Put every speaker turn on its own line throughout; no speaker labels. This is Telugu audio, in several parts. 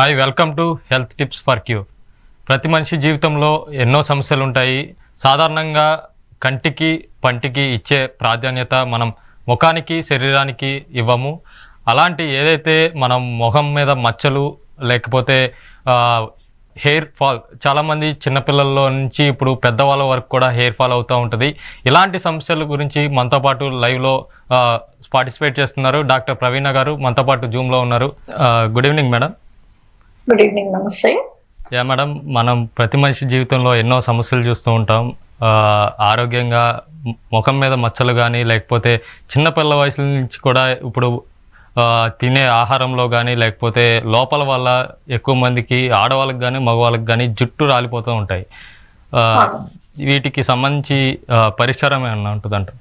Hi, welcome to health tips for cure. ప్రతి మనిషి జీవితంలో ఎన్నో సమస్యలు ఉంటాయి. సాధారణంగా కంటికి పంటికి ఇచ్చే ప్రాధాన్యత మనం ముఖానికి శరీరానికి ఇవ్వము. అలాంటి ఏదైతే మనం ముఖం మీద మచ్చలు లేకపోతే హెయిర్ ఫాల్, చాలామంది చిన్నపిల్లల్లో నుంచి ఇప్పుడు పెద్దవాళ్ళ వరకు కూడా హెయిర్ ఫాల్ అవుతూ ఉంటుంది. ఇలాంటి సమస్యల గురించి మనతో పాటు లైవ్లో పార్టిసిపేట్ చేస్తున్నారు డాక్టర్ ప్రవీణ గారు. మనతో పాటు జూమ్లో ఉన్నారు. Good evening madam.
Good evening, నమస్తే.
మేడం, మనం ప్రతి మనిషి జీవితంలో ఎన్నో సమస్యలు చూస్తూ ఉంటాం. ఆరోగ్యంగా ముఖం మీద మచ్చలు కానీ లేకపోతే చిన్నపిల్ల వయసు నుంచి కూడా ఇప్పుడు తినే ఆహారంలో కానీ లేకపోతే లోపల వల్ల ఎక్కువ మందికి ఆడవాళ్ళకి కానీ మగవాళ్ళకి కానీ జుట్టు రాలిపోతూ ఉంటాయి. వీటికి సంబంధించి పరిష్కారం ఏమన్నా ఉంటుందంటారు?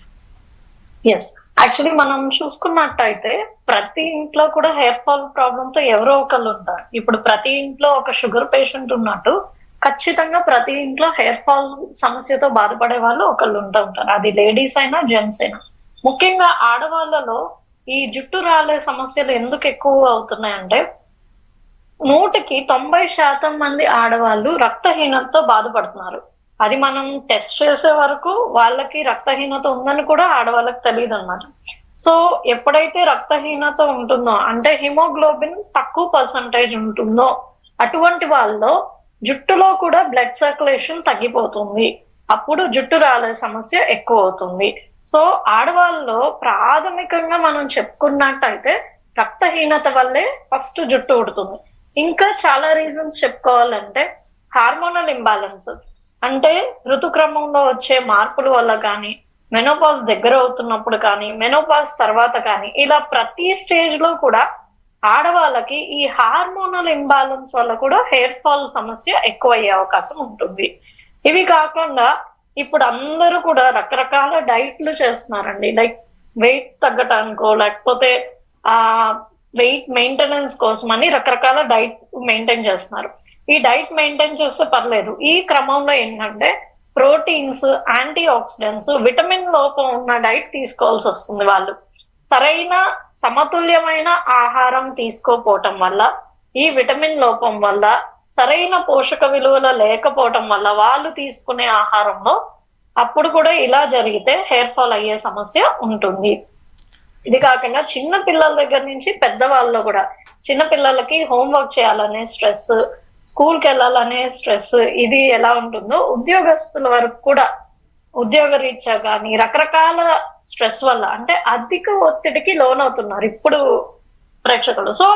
ఎస్, యాక్చువల్లీ మనం చూసుకున్నట్టయితే ప్రతి ఇంట్లో కూడా హెయిర్ ఫాల్ ప్రాబ్లమ్ తో ఎవరో ఒకళ్ళు ఉంటారు. ఇప్పుడు ప్రతి ఇంట్లో ఒక షుగర్ పేషెంట్ ఉన్నట్టు ఖచ్చితంగా ప్రతి ఇంట్లో హెయిర్ ఫాల్ సమస్యతో బాధపడే వాళ్ళు ఒకళ్ళు ఉంటారు. అది లేడీస్ అయినా జెంట్స్ అయినా. ముఖ్యంగా ఆడవాళ్ళలో ఈ జుట్టు రాలే సమస్యలు ఎందుకు ఎక్కువ అవుతున్నాయంటే 100% మంది ఆడవాళ్ళు రక్తహీనతతో బాధపడుతున్నారు. అది మనం టెస్ట్ చేసే వరకు వాళ్ళకి రక్తహీనత ఉందని కూడా ఆడవాళ్ళకి తెలియదు అన్నమాట. సో ఎప్పుడైతే రక్తహీనత ఉంటుందో అంటే హిమోగ్లోబిన్ తక్కువ పర్సంటేజ్ ఉంటుందో అటువంటి వాళ్ళలో జుట్టులో కూడా బ్లడ్ సర్క్యులేషన్ తగ్గిపోతుంది. అప్పుడు జుట్టు రాలే సమస్య ఎక్కువ అవుతుంది. సో ఆడవాళ్ళలో ప్రాథమికంగా మనం చెప్పుకున్నట్టయితే రక్తహీనత వల్లే ఫస్ట్ జుట్టు ఉడుతుంది. ఇంకా చాలా రీజన్స్ చెప్పుకోవాలంటే హార్మోనల్ ఇంబ్యాలెన్సెస్ అంటే ఋతుక్రమంలో వచ్చే మార్పుల వల్ల కానీ, మెనోపాజ్ దగ్గర అవుతున్నప్పుడు కానీ, మెనోపాజ్ తర్వాత కానీ, ఇలా ప్రతి స్టేజ్ లో కూడా ఆడవాళ్ళకి ఈ హార్మోనల్ ఇంబ్యాలెన్స్ వల్ల కూడా హెయిర్ ఫాల్ సమస్య ఎక్కువ అయ్యే అవకాశం ఉంటుంది. ఇవి కాకుండా ఇప్పుడు అందరూ కూడా రకరకాల డైట్లు చేస్తున్నారండి. లైక్ వెయిట్ తగ్గటానికో లేకపోతే వెయిట్ మెయింటెనెన్స్ కోసం అని రకరకాల డైట్ మెయింటైన్ చేస్తున్నారు. ఈ డైట్ మెయింటైన్ చేస్తే పర్లేదు. ఈ క్రమంలో ఏంటంటే ప్రోటీన్స్, యాంటీ ఆక్సిడెంట్స్, విటమిన్ లోపం ఉన్న డైట్ తీసుకోవాల్సి వస్తుంది. వాళ్ళు సరైన సమతుల్యమైన ఆహారం తీసుకోపోవటం వల్ల, ఈ విటమిన్ లోపం వల్ల, సరైన పోషక విలువలు లేకపోవటం వల్ల వాళ్ళు తీసుకునే ఆహారంలో అప్పుడు కూడా ఇలా జరిగితే హెయిర్ ఫాల్ అయ్యే సమస్య ఉంటుంది. ఇది కాకుండా చిన్న పిల్లల దగ్గర నుంచి పెద్దవాళ్ళలో కూడా, చిన్న పిల్లలకి హోంవర్క్ చేయాలనే స్ట్రెస్, స్కూల్కి వెళ్ళాలనే స్ట్రెస్, ఇది ఎలా ఉంటుందో ఉద్యోగస్తుల వరకు కూడా ఉద్యోగ రీత్యా కానీ రకరకాల స్ట్రెస్ వల్ల అంటే అధిక ఒత్తిడికి లోనవుతున్నారు ఇప్పుడు ప్రేక్షకులు. సో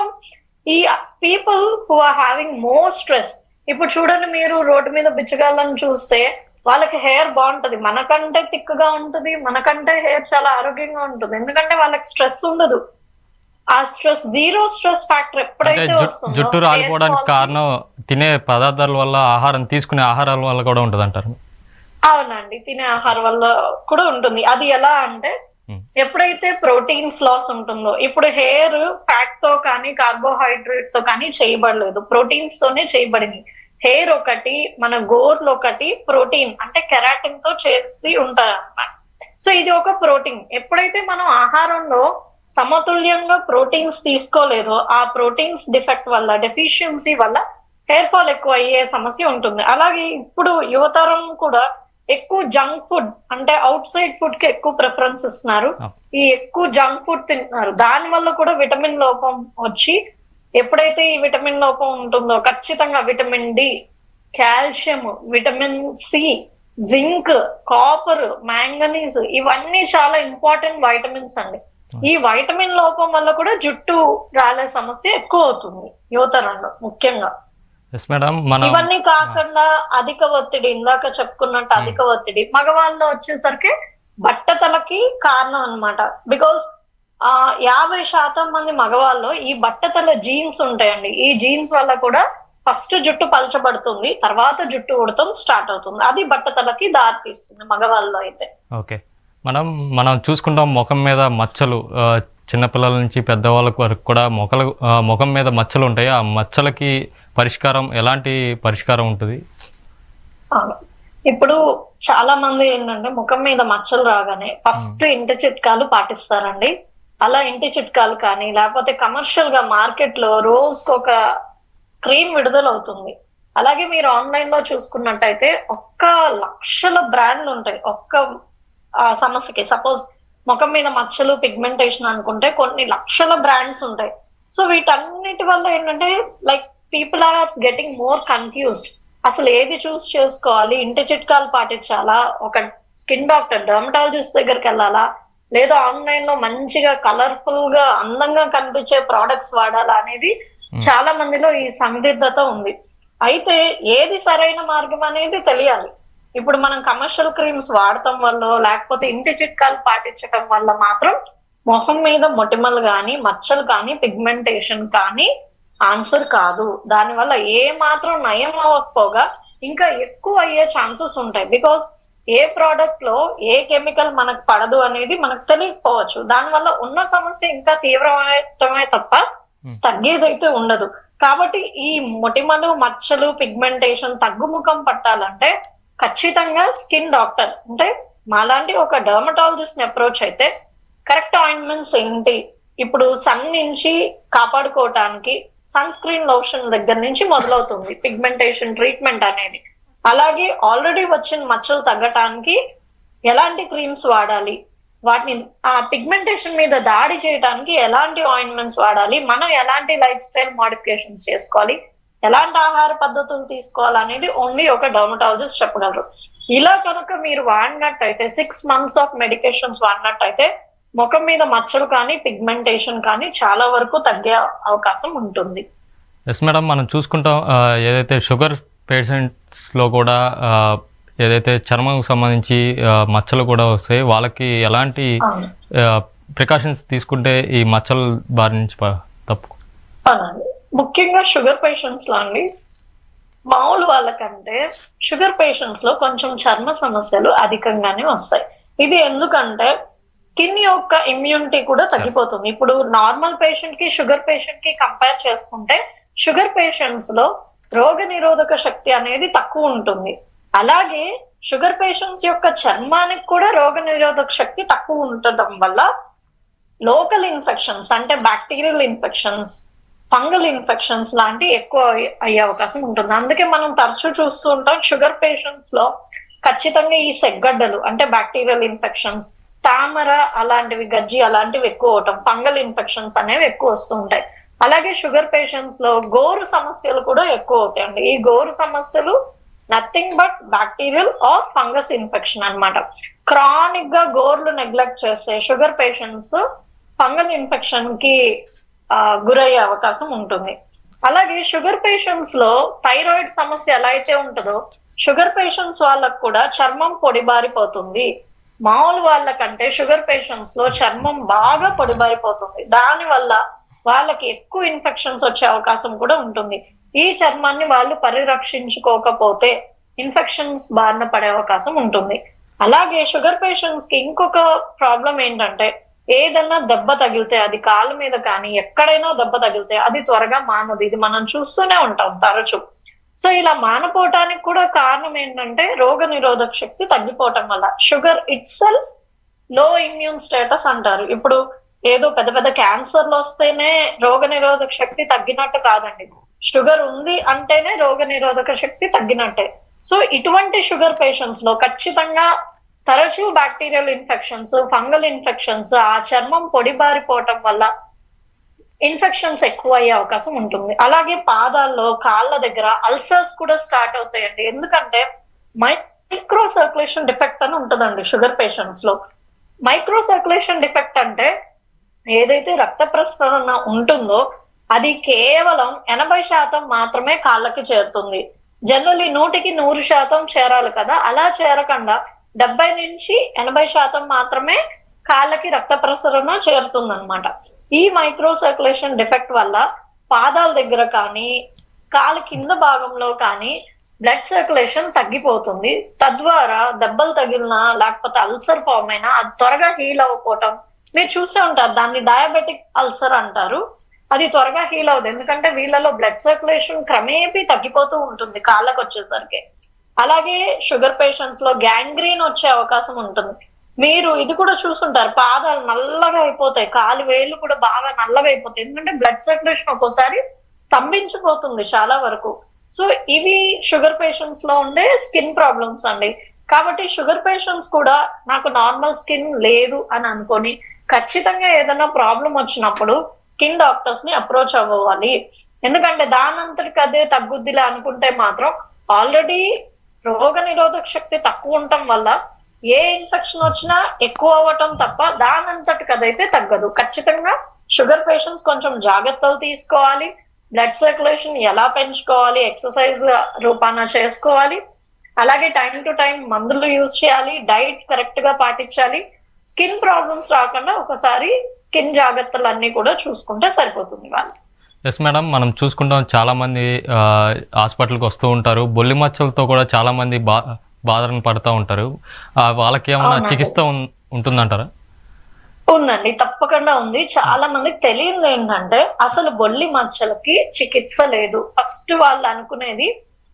ఈ people who are having more stress, ఇప్పుడు చూడండి, మీరు రోడ్డు మీద బిచ్చగాళ్ళని చూస్తే వాళ్ళకి హెయిర్ బాగుంటది, మనకంటే థిక్గా ఉంటుంది, మనకంటే హెయిర్ చాలా ఆరోగ్యంగా ఉంటుంది. ఎందుకంటే వాళ్ళకి స్ట్రెస్ ఉండదు. ఆ స్ట్రెస్, జీరో స్ట్రెస్ ఫ్యాక్టర్ ఎప్పుడైతే వస్తుందో,
జుట్టు రాలిపోవడానికి కారణం తినే పదార్థాల వల్ల, ఆహారం తీసుకునే ఆహారాల వల్ల కూడా ఉంటుంది అంటారు.
అవునండి, తినే ఆహారం వల్ల కూడా ఉంటుంది. అది ఎలా అంటే ఎప్పుడైతే ప్రోటీన్స్ లాస్ ఉంటుందో, ఇప్పుడు హెయిర్ ఫ్యాట్ తో కానీ కార్బోహైడ్రేట్ తో కానీ చేయబడలేదు, ప్రోటీన్స్ తోనే చేయబడింది. హెయిర్ ఒకటి, మన గోర్లు ఒకటి ప్రోటీన్ అంటే కెరాటిన్ తో చేసి ఉంటారు అన్నమాట. సో ఇది ఒక ప్రోటీన్. ఎప్పుడైతే మనం ఆహారంలో సమతుల్యంగా ప్రోటీన్స్ తీసుకోలేదో, ఆ ప్రోటీన్స్ డిఫెక్ట్ వల్ల, డెఫిషియన్సీ వల్ల హెయిర్ ఫాల్ ఎక్కువ అయ్యే సమస్య ఉంటుంది. అలాగే ఇప్పుడు యువతరం కూడా ఎక్కువ జంక్ ఫుడ్ అంటే అవుట్ సైడ్ ఫుడ్ కి ఎక్కువ ప్రిఫరెన్స్ ఇస్తున్నారు. ఈ ఎక్కువ జంక్ ఫుడ్ తింటున్నారు. దాని వల్ల కూడా విటమిన్ లోపం వచ్చి, ఎప్పుడైతే ఈ విటమిన్ లోపం ఉంటుందో ఖచ్చితంగా vitamin D, calcium, vitamin C, zinc, copper, manganese, ఇవన్నీ చాలా ఇంపార్టెంట్ వైటమిన్స్ అండి. ఈ వైటమిన్ లోపం వల్ల కూడా జుట్టు రాలే సమస్య ఎక్కువ అవుతుంది యువతరంలో ముఖ్యంగా. ఇవన్నీ కాకుండా అధిక ఒత్తిడి, ఇందాక చెప్పుకున్నట్టు అధిక ఒత్తిడి మగవాళ్ళలో వచ్చేసరికి బట్టతలకి కారణం అన్నమాట. బికాస్ 50% మంది మగవాళ్ళు ఈ బట్టతల జీన్స్ ఉంటాయండి. ఈ జీన్స్ వల్ల కూడా ఫస్ట్ జుట్టు పలచబడుతుంది, తర్వాత జుట్టు ఉడతం స్టార్ట్ అవుతుంది. అది బట్టతలకి దారి తీస్తుంది మగవాళ్ళలో అయితే.
ఓకే, మనం చూసుకుంటాం ముఖం మీద మచ్చలు, చిన్నపిల్లల నుంచి పెద్దవాళ్ళ వరకు కూడా ముఖం మీద మచ్చలు ఉంటాయి. ఆ మచ్చలకి పరిష్కారం, ఎలాంటి పరిష్కారం ఉంటుంది?
ఇప్పుడు చాలా మంది ఏంటంటే ముఖం మీద మచ్చలు రాగానే ఫస్ట్ ఇంటి చిట్కాలు పాటిస్తారండి. అలా ఇంటి చిట్కాలు కానీ లేకపోతే కమర్షియల్ గా మార్కెట్ లో రోజుకొక క్రీమ్ విడుదలవుతుంది. అలాగే మీరు ఆన్లైన్ లో చూసుకున్నట్టయితే లక్షల బ్రాండ్లు ఉంటాయి ఒక్క సమస్యకి. సపోజ్ ముఖం మీద మచ్చలు, పిగ్మెంటేషన్ అనుకుంటే కొన్ని లక్షల బ్రాండ్స్ ఉంటాయి. సో వీటన్నిటి వల్ల ఏంటంటే like people are getting more confused. అసలు ఏది చూస్ చేసుకోవాలి, ఇంటి చిట్కాలు పాటించాలా, ఒక స్కిన్ డాక్టర్ డర్మటాలజిస్ట్ దగ్గరికి వెళ్ళాలా, లేదా ఆన్లైన్ లో మంచిగా కలర్ఫుల్ గా అందంగా కనిపించే ప్రోడక్ట్స్ వాడాలా అనేది చాలా మందిలో ఈ సందిగ్ధత ఉంది. అయితే ఏది సరైన మార్గం అనేది తెలియాలి. ఇప్పుడు మనం కమర్షియల్ క్రీమ్స్ వాడటం వల్ల లేకపోతే ఇంటి చిట్కాలు పాటించటం వల్ల మాత్రం మొహం మీద మొటిమలు కానీ, మచ్చలు కానీ, పిగ్మెంటేషన్ కానీ ఆన్సర్ కాదు. దానివల్ల ఏ మాత్రం నయం అవ్వకపోగా ఇంకా ఎక్కువ అయ్యే ఛాన్సెస్ ఉంటాయి. బికాస్ ఏ ప్రోడక్ట్ లో ఏ కెమికల్ మనకు పడదు అనేది మనకు తెలియకపోవచ్చు. దానివల్ల ఉన్న సమస్య ఇంకా తీవ్రమయటమే తప్ప తగ్గేదైతే ఉండదు. కాబట్టి ఈ మొటిమలు, మచ్చలు, పిగ్మెంటేషన్ తగ్గుముఖం పట్టాలంటే ఖచ్చితంగా స్కిన్ డాక్టర్ అంటే మాలాంటి ఒక డర్మటాలజిస్ట్ ని అప్రోచ్ అయితే కరెక్ట్ ఆయింట్మెంట్స్ ఏంటి, ఇప్పుడు సన్ నుంచి కాపాడుకోవటానికి సన్ స్క్రీన్ లోషన్ దగ్గర నుంచి మొదలవుతుంది పిగ్మెంటేషన్ ట్రీట్మెంట్ అనేది. అలాగే ఆల్రెడీ వచ్చిన మచ్చలు తగ్గటానికి ఎలాంటి క్రీమ్స్ వాడాలి, వాటిని ఆ పిగ్మెంటేషన్ మీద దాడి చేయడానికి ఎలాంటి ఆయింట్మెంట్స్ వాడాలి, మనం ఎలాంటి లైఫ్ స్టైల్ మోడిఫికేషన్స్ చేసుకోవాలి, ఎలాంటి ఆహార పద్ధతులు తీసుకోవాలి అనేది ఓన్లీ ఒక డర్మటాలజిస్ట్ చెప్పగలరు. ఇలా కనుక మీరు వాడినట్టయితే 6 months ఆఫ్ మెడికేషన్స్ వాడినట్టయితే ముఖం మీద మచ్చలు కానీ, పిగ్మెంటేషన్ కానీ చాలా వరకు తగ్గే అవకాశం ఉంటుంది.
ఎస్ మేడం, మనం చూసుకుంటాం ఏదైతే షుగర్ పేషెంట్స్లో కూడా ఏదైతే చర్మం సంబంధించి మచ్చలు కూడా వస్తాయి, వాళ్ళకి ఎలాంటి ప్రికాషన్స్ తీసుకుంటే ఈ మచ్చల బారి నుంచి తప్పు?
ముఖ్యంగా షుగర్ పేషెంట్స్ లో అండి, మామూలు వాళ్ళకంటే షుగర్ పేషెంట్స్ లో కొంచెం చర్మ సమస్యలు అధికంగానే వస్తాయి. ఇది ఎందుకంటే స్కిన్ యొక్క ఇమ్యూనిటీ కూడా తగ్గిపోతుంది. ఇప్పుడు నార్మల్ పేషెంట్ కి, షుగర్ పేషెంట్ కి కంపేర్ చేసుకుంటే షుగర్ పేషెంట్స్ లో రోగ నిరోధక శక్తి అనేది తక్కువ ఉంటుంది. అలాగే షుగర్ పేషెంట్స్ యొక్క చర్మానికి కూడా రోగ నిరోధక శక్తి తక్కువ ఉండటం వల్ల లోకల్ ఇన్ఫెక్షన్స్ అంటే బ్యాక్టీరియల్ ఇన్ఫెక్షన్స్, ఫంగల్ ఇన్ఫెక్షన్స్ లాంటివి ఎక్కువ అయ్యే అవకాశం ఉంటుంది. అందుకే మనం తరచూ చూస్తూ ఉంటాం షుగర్ పేషెంట్స్ లో ఖచ్చితంగా ఈ సెగ్గడ్డలు అంటే బ్యాక్టీరియల్ ఇన్ఫెక్షన్స్, తామర అలాంటివి, గజ్జి అలాంటివి ఎక్కువ అవటం, ఫంగల్ ఇన్ఫెక్షన్స్ అనేవి ఎక్కువ వస్తూ ఉంటాయి. అలాగే షుగర్ పేషెంట్స్ లో గోరు సమస్యలు కూడా ఎక్కువ అవుతాయండి. ఈ గోరు సమస్యలు nothing but bacterial or fungus infection అన్నమాట. క్రానిక్ గా గోర్లు నెగ్లెక్ట్ చేస్తే షుగర్ పేషెంట్స్ ఫంగల్ ఇన్ఫెక్షన్ కి గురయ్యే అవకాశం ఉంటుంది. అలాగే షుగర్ పేషెంట్స్ లో థైరాయిడ్ సమస్య ఎలా అయితే ఉంటుందో షుగర్ పేషెంట్స్ వాళ్ళకు కూడా చర్మం పొడిబారిపోతుంది. మామూలు వాళ్ళకంటే షుగర్ పేషెంట్స్ లో చర్మం బాగా పొడిబారిపోతుంది. దానివల్ల వాళ్ళకి ఎక్కువ ఇన్ఫెక్షన్స్ వచ్చే అవకాశం కూడా ఉంటుంది. ఈ చర్మాన్ని వాళ్ళు పరిరక్షించుకోకపోతే ఇన్ఫెక్షన్స్ బారిన పడే అవకాశం ఉంటుంది. అలాగే షుగర్ పేషెంట్స్ కి ఇంకొక ప్రాబ్లం ఏంటంటే ఏదన్నా దెబ్బ తగిలితే, అది కాళ్ళ మీద కానీ ఎక్కడైనా దెబ్బ తగిలితే అది త్వరగా మానదు. ఇది మనం చూస్తూనే ఉంటాం తరచు. సో ఇలా మానపోవటానికి కూడా కారణం ఏంటంటే రోగ నిరోధక శక్తి తగ్గిపోవటం వల్ల. షుగర్ ఇట్ సెల్ఫ్ లో ఇమ్యూన్ స్టేటస్ అంటారు. ఇప్పుడు ఏదో పెద్ద పెద్ద క్యాన్సర్లు వస్తేనే రోగ నిరోధక శక్తి తగ్గినట్టు కాదండి. షుగర్ ఉంది అంటేనే రోగ నిరోధక శక్తి తగ్గినట్టే. సో ఇటువంటి షుగర్ పేషెంట్స్ లో ఖచ్చితంగా తరచూ బ్యాక్టీరియల్ ఇన్ఫెక్షన్స్, ఫంగల్ ఇన్ఫెక్షన్స్, ఆ చర్మం పొడిబారిపోవటం వల్ల ఇన్ఫెక్షన్స్ ఎక్కువ అయ్యే అవకాశం ఉంటుంది. అలాగే పాదాల్లో, కాళ్ళ దగ్గర అల్సర్స్ కూడా స్టార్ట్ అవుతాయండి. ఎందుకంటే మైక్రో సర్క్యులేషన్ డిఫెక్ట్ అని ఉంటుందండి షుగర్ పేషెంట్స్ లో. మైక్రో సర్క్యులేషన్ డిఫెక్ట్ అంటే ఏదైతే రక్త ప్రసరణ ఉంటుందో అది కేవలం 80% మాత్రమే కాళ్ళకి చేరుతుంది. జనరల్లీ 100% చేరాలి కదా, అలా చేరకుండా 70 నుంచి 80% మాత్రమే కాళ్ళకి రక్త ప్రసరణ చేరుతుంది అనమాట. ఈ మైక్రో సర్క్యులేషన్ డిఫెక్ట్ వల్ల పాదాల దగ్గర కానీ, కాళ్ళ కింద భాగంలో కానీ బ్లడ్ సర్క్యులేషన్ తగ్గిపోతుంది. తద్వారా దెబ్బలు తగిలినా లేకపోతే అల్సర్ ఫామ్ అయినా అది త్వరగా హీల్ అవ్వకపోవటం మీరు చూసే ఉంటారు. దాన్ని డయాబెటిక్ అల్సర్ అంటారు. అది త్వరగా హీల్ అవుతుంది ఎందుకంటే వీళ్ళలో బ్లడ్ సర్క్యులేషన్ క్రమేపీ తగ్గిపోతూ ఉంటుంది కాళ్ళకు వచ్చేసరికి. అలాగే షుగర్ పేషెంట్స్ లో గ్యాంగ్రీన్ వచ్చే అవకాశం ఉంటుంది. మీరు ఇది కూడా చూసుంటారు, పాదాలు నల్లగా అయిపోతాయి, కాలు వేళ్ళు కూడా బాగా నల్లగా అయిపోతాయి. ఎందుకంటే బ్లడ్ సర్క్యులేషన్ ఒక్కోసారి స్తంభించిపోతుంది చాలా వరకు. సో ఇవి షుగర్ పేషెంట్స్ లో ఉండే స్కిన్ ప్రాబ్లమ్స్ అండి. కాబట్టి షుగర్ పేషెంట్స్ కూడా నాకు నార్మల్ స్కిన్ లేదు అని అనుకొని ఖచ్చితంగా ఏదైనా ప్రాబ్లం వచ్చినప్పుడు స్కిన్ డాక్టర్స్ ని అప్రోచ్ అవ్వాలి. ఎందుకంటే దానంతటికి అదే తగ్గుద్దిలే అనుకుంటే మాత్రం ఆల్రెడీ రోగ నిరోధక శక్తి తక్కువ ఉండటం వల్ల ఏ ఇన్ఫెక్షన్ వచ్చినా ఎక్కువ అవ్వటం తప్ప దానంతటికి అదైతే తగ్గదు. ఖచ్చితంగా షుగర్ పేషెంట్స్ కొంచెం జాగ్రత్తలు తీసుకోవాలి. బ్లడ్ సర్క్యులేషన్ ఎలా పెంచుకోవాలి, ఎక్సర్సైజ్ రూపాన చేసుకోవాలి. అలాగే టైం టు టైం మందులు యూజ్ చేయాలి, డైట్ కరెక్ట్ గా పాటించాలి. స్కిన్ ప్రాబ్లమ్స్ రాకుండా ఒకసారి స్కిన్ జాగ్రత్తలు అన్ని కూడా చూసుకుంటే సరిపోతుంది వాళ్ళు.
ఎస్ మేడం, మనం చూసుకుంటాం చాలామంది హాస్పిటల్కి వస్తూ ఉంటారు, బొల్లి మచ్చలతో కూడా చాలామంది బాధను పడుతూ ఉంటారు. వాళ్ళకి ఏమైనా చికిత్స ఉంటుందంటారా?
ఉందండి, తప్పకుండా ఉంది. చాలా మందికి తెలియదు ఏంటంటే అసలు బొల్లి మచ్చలకి చికిత్స లేదు. ఫస్ట్ వాళ్ళు అనుకునేది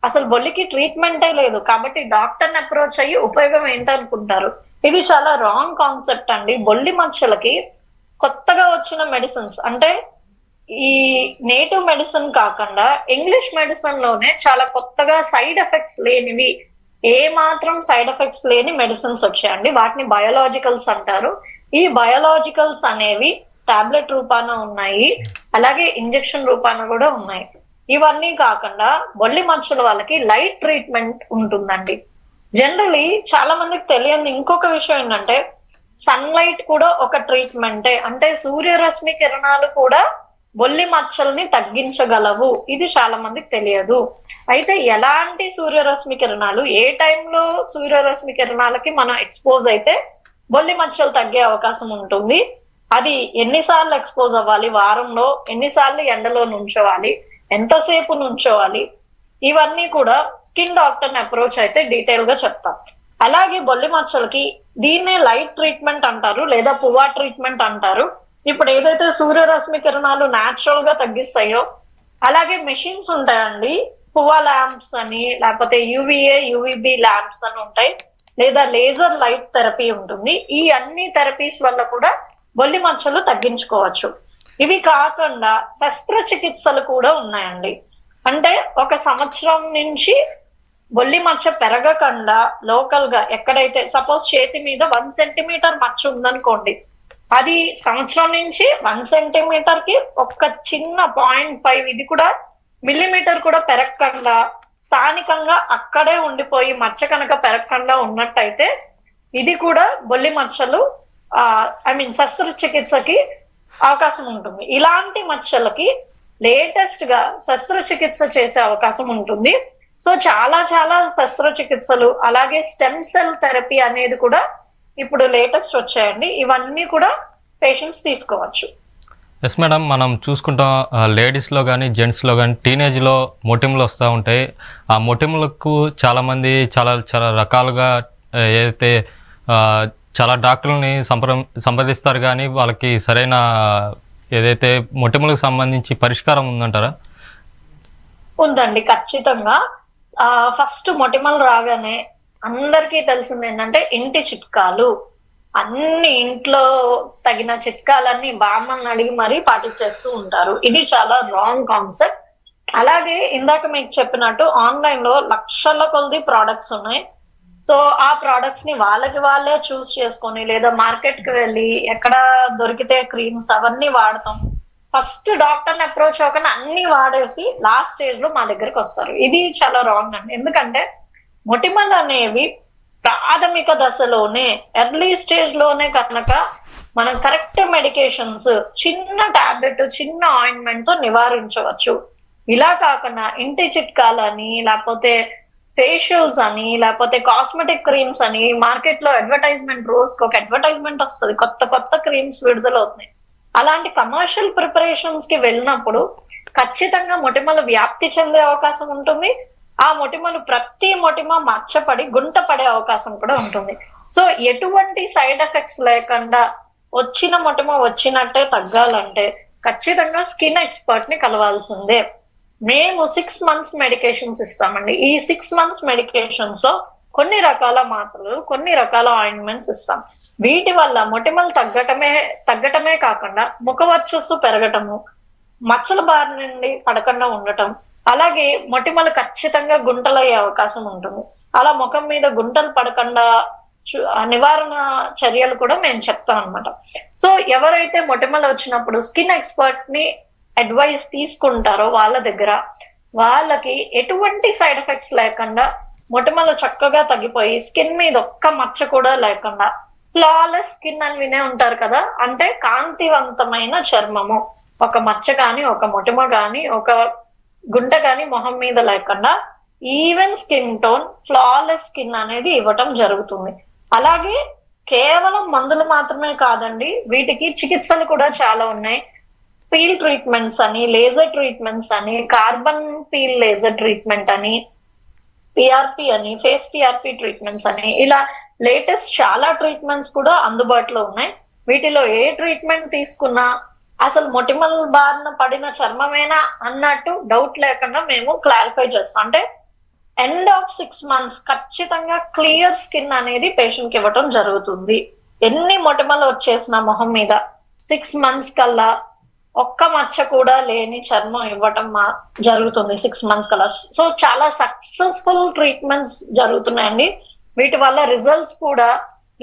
అసలు బొల్లికి ట్రీట్మెంటే లేదు, కాబట్టి డాక్టర్ని అప్రోచ్ అయ్యి ఉపయోగం ఏంటనుకుంటారు. ఇది చాలా రాంగ్ కాన్సెప్ట్ అండి. బొల్లి మచ్చలకి కొత్తగా వచ్చిన మెడిసిన్స్ అంటే ఈ నేటివ్ మెడిసిన్ కాకుండా ఇంగ్లీష్ మెడిసిన్ లోనే చాలా కొత్తగా సైడ్ ఎఫెక్ట్స్ లేనివి, ఏ మాత్రం సైడ్ ఎఫెక్ట్స్ లేని మెడిసిన్స్ వచ్చాయండి. వాటిని బయోలాజికల్స్ అంటారు. ఈ బయోలాజికల్స్ అనేవి టాబ్లెట్ రూపాన ఉన్నాయి, అలాగే ఇంజెక్షన్ రూపాన కూడా ఉన్నాయి. ఇవన్నీ కాకుండా బొల్లి మచ్చల వాళ్ళకి లైట్ ట్రీట్మెంట్ ఉంటుందండి. జనరలీ చాలా మందికి తెలియని ఇంకొక విషయం ఏంటంటే సన్లైట్ కూడా ఒక ట్రీట్మెంటే. అంటే సూర్యరశ్మి కిరణాలు కూడా బొల్లి మచ్చల్ని తగ్గించగలవు. ఇది చాలా మందికి తెలియదు. అయితే ఎలాంటి సూర్యరశ్మి కిరణాలు, ఏ టైంలో సూర్యరశ్మి కిరణాలకి మనం ఎక్స్పోజ్ అయితే బొల్లి మచ్చలు తగ్గే అవకాశం ఉంటుంది, అది ఎన్నిసార్లు ఎక్స్పోజ్ అవ్వాలి, వారంలో ఎన్నిసార్లు ఎండలో నుంచోవాలి, ఎంతసేపు నుంచోవాలి, ఇవన్నీ కూడా స్కిన్ డాక్టర్ని అప్రోచ్ అయితే డీటెయిల్ గా చెప్తాం. అలాగే బొల్లి మచ్చలకి దీన్నే లైట్ ట్రీట్మెంట్ అంటారు, లేదా పువ్వా ట్రీట్మెంట్ అంటారు. ఇప్పుడు ఏదైతే సూర్యరశ్మి కిరణాలు న్యాచురల్ గా తగ్గిస్తాయో అలాగే మెషిన్స్ ఉంటాయండి, పువ్వా ల్యాంప్స్ అని, లేకపోతే యూవిఏ యూవిబి ల్యాంప్స్ అని ఉంటాయి, లేదా లేజర్ లైట్ థెరపీ ఉంటుంది. ఈ అన్ని థెరపీస్ వల్ల కూడా బొల్లి మచ్చలు తగ్గించుకోవచ్చు. ఇవి కాకుండా శస్త్రచికిత్సలు కూడా ఉన్నాయండి. అంటే 1 సంవత్సరం నుంచి బొల్లి మచ్చ పెరగకుండా లోకల్ గా ఎక్కడైతే సపోజ్ చేతి మీద 1 సెంటీమీటర్ మచ్చ ఉందనుకోండి, అది సంవత్సరం నుంచి 1 సెంటీమీటర్ కి ఒక చిన్న 0.5 ఇది కూడా మిల్లీమీటర్ కూడా పెరగకుండా స్థానికంగా అక్కడే ఉండిపోయి మచ్చ కనుక పెరగకుండా ఉన్నట్టయితే ఇది కూడా బొల్లి మచ్చలు శస్త్రచికిత్సకి అవకాశం ఉంటుంది. ఇలాంటి మచ్చలకి లేటెస్ట్ గా శస్త్రచికిత్స చేసే అవకాశం ఉంటుంది. సో చాలా చాలా శస్త్రచికిత్సలు, అలాగే స్టెమ్ సెల్ థెరపీ అనేది కూడా ఇప్పుడు లేటెస్ట్ వచ్చాయండి. ఇవన్నీ కూడా పేషెంట్స్ తీసుకోవచ్చు.
ఎస్ మేడం, మనం చూసుకుంటాం లేడీస్లో కానీ జెంట్స్లో కానీ టీనేజ్లో మొటిమలు వస్తూ ఉంటాయి. ఆ మొటిమలకు చాలామంది చాలా రకాలుగా ఏదైతే చాలా డాక్టర్లని సంప్రదిస్తారు, కానీ వాళ్ళకి సరైన ఏదైతే మొటిమలకు సంబంధించి పరిష్కారం ఉందంటారా?
ఉందండి, ఖచ్చితంగా. ఫస్ట్ మొటిమలు రాగానే అందరికీ తెలిసింది ఏంటంటే ఇంటి చిట్కాలు. అన్ని ఇంట్లో తగిన చిట్కాలన్నీ బామ్మని అడిగి మరీ పాటించేస్తూ ఉంటారు. ఇది చాలా రాంగ్ కాన్సెప్ట్. అలాగే ఇందాక మీకు చెప్పినట్టు ఆన్లైన్ లో లక్షల కొలది ప్రోడక్ట్స్ ఉన్నాయి. సో ఆ ప్రోడక్ట్స్ ని వాళ్ళే చూస్ చేసుకొని, లేదా మార్కెట్ కి వెళ్ళి ఎక్కడ దొరికితే క్రీమ్స్ అవన్నీ వాడతాం. ఫస్ట్ డాక్టర్ని అప్రోచ్ అవ్వకుండా అన్ని వాడేసి లాస్ట్ స్టేజ్ లో మా దగ్గరకు వస్తారు. ఇది చాలా రాంగ్ అండి. ఎందుకంటే మొటిమలు అనేవి ప్రాథమిక దశలోనే, ఎర్లీ స్టేజ్ లోనే కనుక మనం కరెక్ట్ మెడికేషన్స్, చిన్న టాబ్లెట్, చిన్న ఆయింట్మెంట్ తో నివారించవచ్చు. ఇలా కాకుండా ఇంటి చిట్కాలని, లేకపోతే ఫేషియల్స్ అని, లేకపోతే కాస్మెటిక్ క్రీమ్స్ అని మార్కెట్ లో అడ్వర్టైజ్మెంట్, రోజుకి ఒక అడ్వర్టైజ్మెంట్ వస్తుంది, కొత్త క్రీమ్స్ విడుదలవుతున్నాయి. అలాంటి కమర్షియల్ ప్రిపరేషన్స్ కి వెళ్ళినప్పుడు ఖచ్చితంగా మొటిమలు వ్యాప్తి చెందే అవకాశం ఉంటుంది. ఆ మొటిమలు ప్రతి మొటిమ మచ్చపడి గుంట పడే అవకాశం కూడా ఉంటుంది. సో ఎటువంటి సైడ్ ఎఫెక్ట్స్ లేకుండా వచ్చిన మొటిమ వచ్చినట్టే తగ్గాలంటే ఖచ్చితంగా స్కిన్ ఎక్స్పర్ట్ ని కలవాల్సిందే. మేము 6 months మెడికేషన్స్ ఇస్తామండి. ఈ 6 months మెడికేషన్స్ లో కొన్ని రకాల మాత్రలు, కొన్ని రకాల ఆయింట్మెంట్స్ ఇస్తాం. వీటి వల్ల మొటిమలు తగ్గటమే కాకుండా ముఖ వర్చస్సు పెరగటము, మచ్చల బారి నుండి పడకుండా ఉండటం, అలాగే మొటిమలు ఖచ్చితంగా గుంటలయ్యే అవకాశం ఉంటుంది. అలా ముఖం మీద గుంటలు పడకుండా నివారణ చర్యలు కూడా మేము చెప్తాం అనమాట. సో ఎవరైతే మొటిమలు వచ్చినప్పుడు స్కిన్ ఎక్స్పర్ట్ ని అడ్వైస్ తీసుకుంటారో వాళ్ళ దగ్గర, వాళ్ళకి ఎటువంటి సైడ్ ఎఫెక్ట్స్ లేకుండా మొటిమలు చక్కగా తగ్గిపోయి స్కిన్ మీద ఒక్క మచ్చ కూడా లేకుండా ఫ్లాలెస్ స్కిన్ అని వినే ఉంటారు కదా, అంటే కాంతివంతమైన చర్మము, ఒక మచ్చ కానీ ఒక మొటిమ కానీ ఒక గుంట కానీ మొహం మీద లేకుండా even skin tone flawless skin అనేది ఇవ్వటం జరుగుతుంది. అలాగే కేవలం మందులు మాత్రమే కాదండి, వీటికి చికిత్సలు కూడా చాలా ఉన్నాయి. పీల్ ట్రీట్మెంట్స్ అని, లేజర్ ట్రీట్మెంట్స్ అని, కార్బన్ పీల్ లేజర్ ట్రీట్మెంట్ అని, పిఆర్పి అని, ఫేస్ పిఆర్పి ట్రీట్మెంట్స్ అని, ఇలా లేటెస్ట్ చాలా ట్రీట్మెంట్స్ కూడా అందుబాటులో ఉన్నాయి. వీటిలో ఏ ట్రీట్మెంట్ తీసుకున్నా అసలు మొటిమల బారిన పడిన చర్మమేనా అన్నట్టు డౌట్ లేకుండా మేము క్లారిఫై చేస్తాం. అంటే ఎండ్ ఆఫ్ 6 months ఖచ్చితంగా క్లియర్ స్కిన్ అనేది పేషెంట్ కి ఇవ్వటం జరుగుతుంది. ఎన్ని మొటిమలు వచ్చేసిన మొహం మీద 6 months కల్లా ఒక్క మచ్చ కూడా లేని చర్మం ఇవ్వటం జరుగుతుంది 6 months కల్లా. సో చాలా సక్సెస్ఫుల్ ట్రీట్మెంట్స్ జరుగుతున్నాయండి. వీటి వల్ల రిజల్ట్స్ కూడా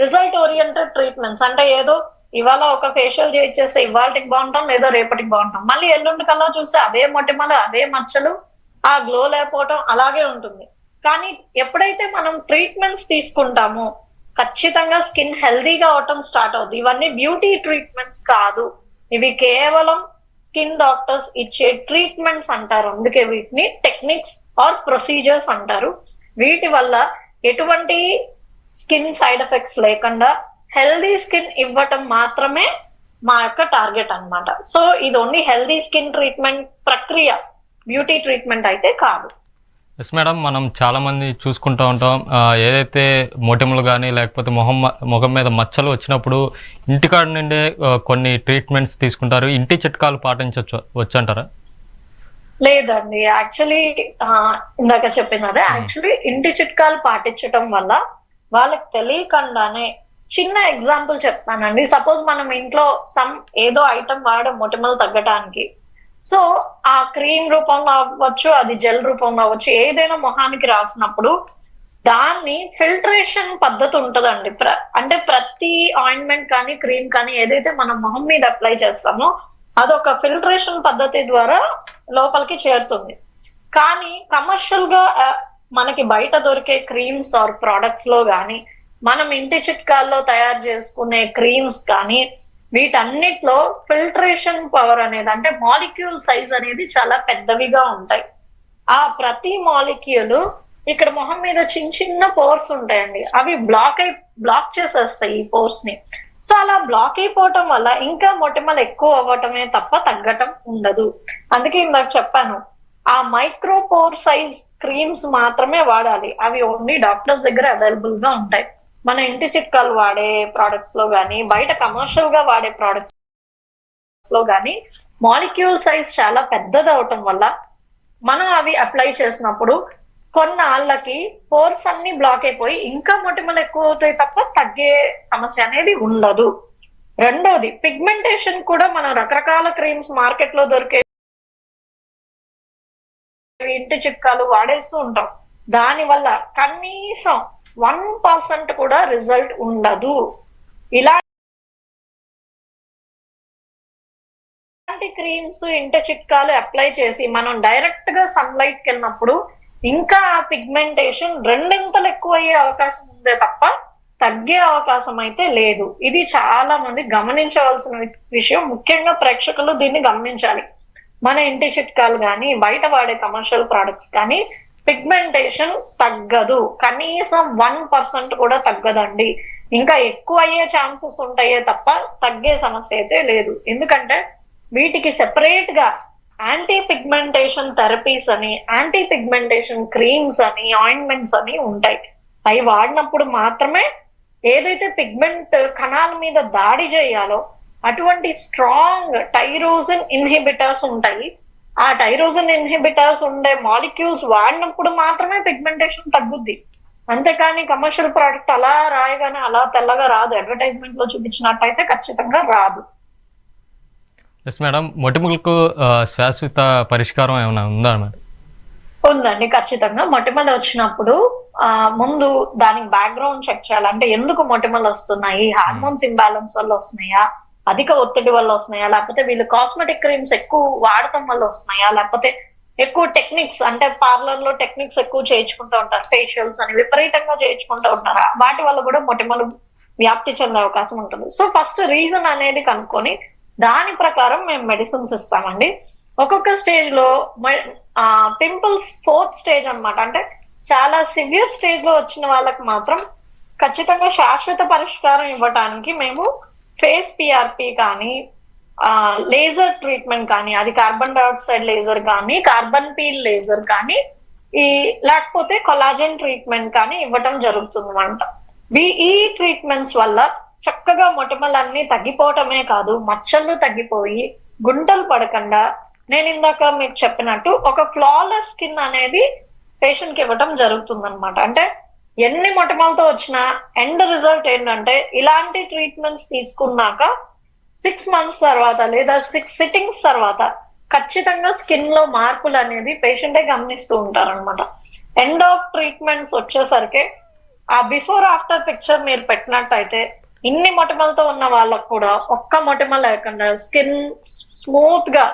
రిజల్ట్ ఓరియంటెడ్ ట్రీట్మెంట్స్, అంటే ఏదో ఇవాళ ఒక ఫేషియల్ చేస్తే ఇవాళకి బాగుంటాం లేదా రేపటికి బాగుంటాం, మళ్ళీ ఎల్లుండి కల్లా చూస్తే అవే మొటిమలు అవే మచ్చలు, ఆ గ్లో లేకపోవటం అలాగే ఉంటుంది. కానీ ఎప్పుడైతే మనం ట్రీట్మెంట్స్ తీసుకుంటామో ఖచ్చితంగా స్కిన్ హెల్దీగా అవటం స్టార్ట్ అవుతుంది. ఇవన్నీ బ్యూటీ ట్రీట్మెంట్స్ కాదు, ఇవి కేవలం స్కిన్ డాక్టర్స్ ఇచ్చే ట్రీట్మెంట్స్ అంటారు. అందుకే వీటిని టెక్నిక్స్ ఆర్ ప్రొసీజర్స్ అంటారు. వీటి వల్ల ఎటువంటి స్కిన్ సైడ్ ఎఫెక్ట్స్ లేకుండా హెల్దీ స్కిన్ ఇవ్వటం మాత్రమే మా యొక్క టార్గెట్ అన్నమాట. సో ఇది ఓన్లీ హెల్దీ స్కిన్ ట్రీట్మెంట్ ప్రక్రియ, బ్యూటీ ట్రీట్మెంట్ అయితే కాదు.
ఎస్ మేడం, మనం చాలామంది చూసుకుంటూ ఉంటాం, ఏదైతే మొటిమలు కానీ లేకపోతే ముఖం మీద మచ్చలు వచ్చినప్పుడు ఇంటికాడ నుండే కొన్ని ట్రీట్మెంట్స్ తీసుకుంటారు. ఇంటి చిట్కాలు పాటించవచ్చు అంటారా?
లేదండి, యాక్చువల్లీ ఇందాక చెప్పినదే, యాక్చువల్లీ ఇంటి చిట్కాలు పాటించటం వల్ల వాళ్ళకి తెలియకుండానే, చిన్న ఎగ్జాంపుల్ చెప్తానండి. సపోజ్ మనం ఇంట్లో ఏదో ఐటమ్ వాడడం మొటిమలు తగ్గటానికి, సో ఆ క్రీమ్ రూపంలో అవ్వచ్చు, అది జెల్ రూపంలో అవ్వచ్చు, ఏదైనా మొహానికి రాసినప్పుడు దాన్ని ఫిల్టరేషన్ పద్ధతి ఉంటదండి. అంటే ప్రతి ఆయింట్మెంట్ కానీ క్రీమ్ కానీ ఏదైతే మనం మొహం మీద అప్లై చేస్తామో అదొక ఫిల్టరేషన్ పద్ధతి ద్వారా లోపలికి చేరుతుంది. కానీ కమర్షియల్ గా మనకి బయట దొరికే క్రీమ్స్ ఆర్ ప్రొడక్ట్స్ లో కానీ, మనం ఇంటి చిట్కాల్లో తయారు చేసుకునే క్రీమ్స్ కానీ, వీటన్నిటిలో ఫిల్టరేషన్ పవర్ అనేది, అంటే మాలిక్యూల్ సైజ్ అనేది చాలా పెద్దవిగా ఉంటాయి. ఆ ప్రతి మాలిక్యూల్ ఇక్కడ మొహం మీద చిన్న చిన్న పోర్స్ ఉంటాయండి, అవి బ్లాక్ చేసేస్తాయి ఈ పోర్స్ ని. సో అలా బ్లాక్ అయిపోవటం వల్ల ఇంకా మొటిమలు ఎక్కువ అవ్వటమే తప్ప తగ్గటం ఉండదు. అందుకే ఇందాక చెప్పాను, ఆ మైక్రోపోర్ సైజ్ క్రీమ్స్ మాత్రమే వాడాలి. అవి ఓన్లీ డాక్టర్స్ దగ్గర అవైలబుల్ గా ఉంటాయి. మన ఇంటి చిట్కాలు వాడే ప్రోడక్ట్స్ లో గానీ, బయట కమర్షియల్ గా వాడే ప్రోడక్ట్స్ లో గానీ మాలిక్యూల్ సైజ్ చాలా పెద్దది అవటం వల్ల మనం అవి అప్లై చేసినప్పుడు కొన్నాళ్ళకి పోర్స్ అన్ని బ్లాక్ అయిపోయి ఇంకా మొటిమలు ఎక్కువ అవుతాయి తప్ప తగ్గే సమస్య అనేది ఉండదు. రెండోది, పిగ్మెంటేషన్ కూడా మనం రకరకాల క్రీమ్స్ మార్కెట్ లో దొరికే ఇంటి చిట్కాలు వాడేస్తూ ఉంటాం. దాని వల్ల కనీసం 1% కూడా రిజల్ట్ ఉండదు. ఇలాంటి క్రీమ్స్ ఇంటి చిట్కాలు అప్లై చేసి మనం డైరెక్ట్ గా సన్లైట్ కి వెళ్ళినప్పుడు ఇంకా పిగ్మెంటేషన్ రెండింతలు ఎక్కువ అయ్యే అవకాశం ఉందే తప్ప తగ్గే అవకాశం అయితే లేదు. ఇది చాలా మంది గమనించవలసిన విషయం. ముఖ్యంగా ప్రేక్షకులు దీన్ని గమనించాలి. మన ఇంటి చిట్కాలు కానీ, బయట వాడే కమర్షియల్ ప్రొడక్ట్స్ కానీ పిగ్మెంటేషన్ తగ్గదు, కనీసం 1% కూడా తగ్గదండి. ఇంకా ఎక్కువ అయ్యే ఛాన్సెస్ ఉంటాయే తప్ప తగ్గే సమస్య అయితే లేదు. ఎందుకంటే వీటికి సెపరేట్ గా యాంటీ పిగ్మెంటేషన్ థెరపీస్ అని, యాంటీ పిగ్మెంటేషన్ క్రీమ్స్ అని, ఆయింట్మెంట్స్ అని ఉంటాయి. అవి వాడినప్పుడు మాత్రమే ఏదైతే పిగ్మెంట్ కణాల మీద దాడి చేయాలో అటువంటి స్ట్రాంగ్ టైరోజిన్ ఇన్హిబిటర్స్ ఉంటాయి. ఆ టైరోజిన్ ఇన్హిబిటర్స్ ఉండే మాలిక్యూల్స్ వాడినప్పుడు మాత్రమే పిగ్మెంటేషన్ తగ్గుద్ది. అంతేకాని కమర్షియల్ ప్రోడక్ట్ అలా రాయగానే అలా తెల్లగా రాదు. అడ్వర్టైజ్మెంట్ లో చూపించినట్టయితే ఖచ్చితంగా రాదు.
ఎస్ మేడం, మొటిమలకు శాశ్వత పరిష్కారం ఏమైనా ఉందా మేడం?
ఉందండి, ఖచ్చితంగా. మొటిమలు వచ్చినప్పుడు ముందు దానికి బ్యాక్గ్రౌండ్ చెక్ చేయాలి. అంటే ఎందుకు మొటిమలు వస్తున్నాయి? హార్మోన్స్ ఇంబ్యాలెన్స్ వల్ల వస్తున్నాయా, అధిక ఒత్తిడి వల్ల వస్తున్నాయా, లేకపోతే వీళ్ళు కాస్మెటిక్ క్రీమ్స్ ఎక్కువ వాడటం వల్ల వస్తున్నాయా, లేకపోతే ఎక్కువ టెక్నిక్స్ అంటే పార్లర్ లో టెక్నిక్స్ ఎక్కువ చేయించుకుంటూ ఉంటారు, ఫేషియల్స్ అని విపరీతంగా చేయించుకుంటూ ఉంటారా, వాటి వల్ల కూడా మొటిమలు వ్యాప్తి చెందే అవకాశం ఉంటుంది. సో ఫస్ట్ రీజన్ అనేది కనుక్కొని దాని ప్రకారం మేము మెడిసిన్స్ ఇస్తామండి. ఒక్కొక్క స్టేజ్ లో పింపుల్స్ 4th స్టేజ్ అన్నమాట, అంటే చాలా సివియర్ స్టేజ్ లో వచ్చిన వాళ్ళకి మాత్రం ఖచ్చితంగా శాశ్వత పరిష్కారం ఇవ్వడానికి మేము ఫేస్ పిఆర్పి కానీ, లేజర్ ట్రీట్మెంట్ కానీ, అది కార్బన్ డైఆక్సైడ్ లేజర్ కానీ, కార్బన్ పీల్ లేజర్ కానీ, లేకపోతే కొలాజన్ ట్రీట్మెంట్ కానీ ఇవ్వటం జరుగుతుంది అన్నమాట. ఈ ట్రీట్మెంట్స్ వల్ల చక్కగా మొటిమలన్నీ తగ్గిపోవటమే కాదు, మచ్చలు తగ్గిపోయి గుంటలు పడకుండా, నేను ఇందాక మీకు చెప్పినట్టు ఒక ఫ్లాలెస్ స్కిన్ అనేది పేషెంట్ కి ఇవ్వటం జరుగుతుంది అనమాట. అంటే ఎన్ని మొటిమలతో వచ్చినా ఎండ్ రిజల్ట్ ఏంటంటే ఇలాంటి ట్రీట్మెంట్స్ తీసుకున్నాక 6 months తర్వాత లేదా 6 sittings తర్వాత ఖచ్చితంగా స్కిన్ లో మార్పులు అనేది పేషెంటే గమనిస్తూ ఉంటారు అనమాట. ఎండ్ ఆఫ్ ట్రీట్మెంట్స్ వచ్చేసరికి ఆ బిఫోర్ ఆఫ్టర్ పిక్చర్ మీరు పెట్టినట్టయితే ఇన్ని మొటిమలతో ఉన్న వాళ్ళకు కూడా ఒక్క మొటిమ లేకుండా స్కిన్ స్మూత్ గా,